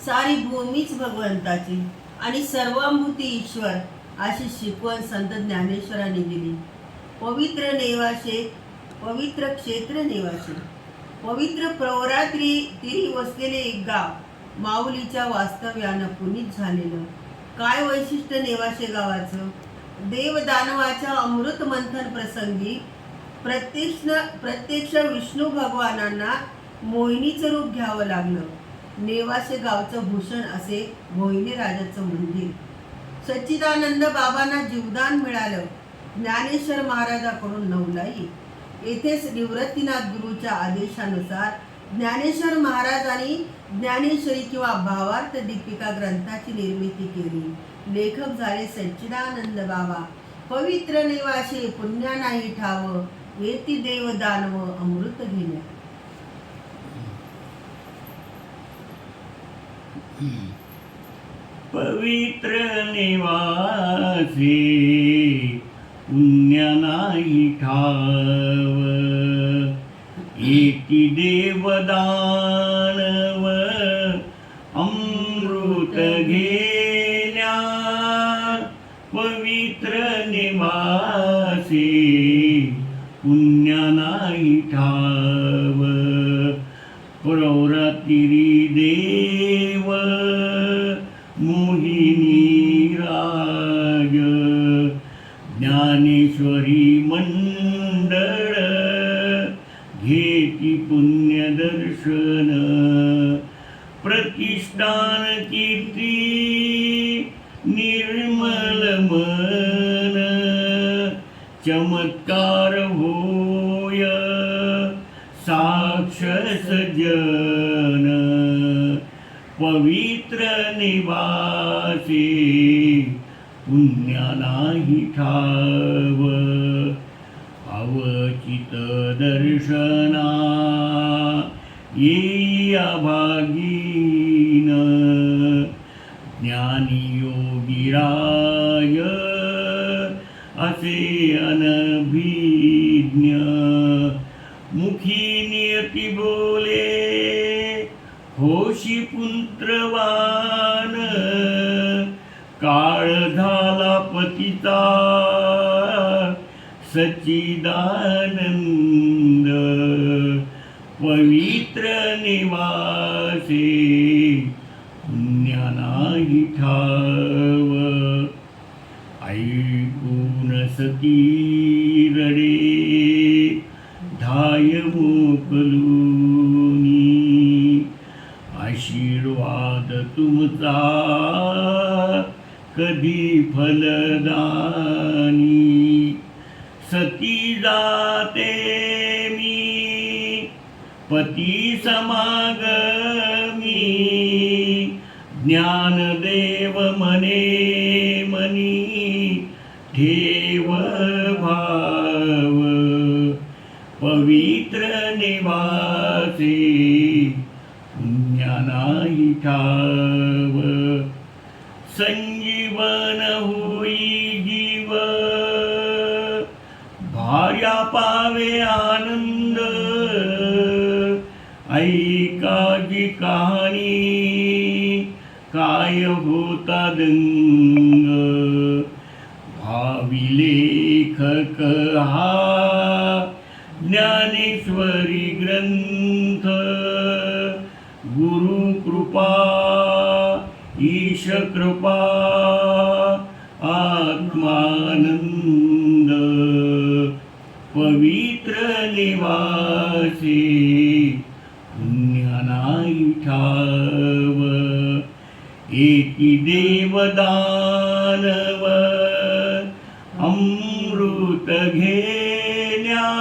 सारी भूमीच भगवंताची आणि सर्वांभूती ईश्वर अशी शिकवण संत ज्ञानेश्वरांनी दिली. पवित्र नेवासे, पवित्र क्षेत्र नेवासे, पवित्र प्रवरात्री तीरी वसलेले एक गाव माऊलीच्या वास्तव्यानं पुनीत झालेलं. काय वैशिष्ट्य नेवासे गावाचं? देव दानवाच्या अमृत मंथन प्रसंगी प्रत्यक्ष विष्णू भगवानांना मोहिनीचं रूप घ्यावं लागलं. नेवासे गावचं भूषण असे मोहिनी राजाचं मंदिर. सच्चिदानंद बाबांना जीवदान मिळालं ज्ञानेश्वर महाराजाकडून नवलाई. येथेच निवृत्तीनाथ गुरुच्या आदेशानुसार ज्ञानेश्वर महाराजांनी ज्ञानेश्वरी किंवा भावार्थ दीपिका ग्रंथाची निर्मिती केली. लेखक झाले सच्चिदानंद बाबा. पवित्र निवासी पुण्या नाही ठाव, येती देव दानव अमृत घेण्या. पवित्र निवासी पुण्य नाही ठाव, येती देव दानव अमृत घेण्या. पवित्र निवासी पुण्य नाही ठाव, प्रवरात्री देव मोहिनी राज. ज्ञानेश्वरी मंडळ घेती पुण्य दर्शन. प्रतिष्ठान कीर्ती निर्मल मन, चमत्कार होय साक्ष सज्जन. पवित्र निवासी पुण्य नाही ठाव, अवचित दर्शना येई अभागीन. ज्ञानी योगी राय असे अनभिज्ञ. मुखी नियती बोले होशी पुत्रवान. काळ झाला पतिता सच्चिदानंद. पवित्र निवासी पुण्य नाही ठाव, ऐकून सती रडे धाय मोकलूनी. आशीर्वाद तुमचा कधी फलदानी. सती जाते मी पती समागमी. ज्ञानदेव मने मनी ठेव भाव. पवित्र निवासी पुण्य नाही ठाव, संजीवन होई जीव. भार्या पावे आनंद, ऐकाजी कहाणी काय होता दंग. भावी लेखक हा ज्ञानेश्वरी ग्रंथ. गुरु कृपा ईश कृपा आत्मानंद. पवित्र निवासी पुण्य नाही ठाव, येती देव दानव अमृत घे.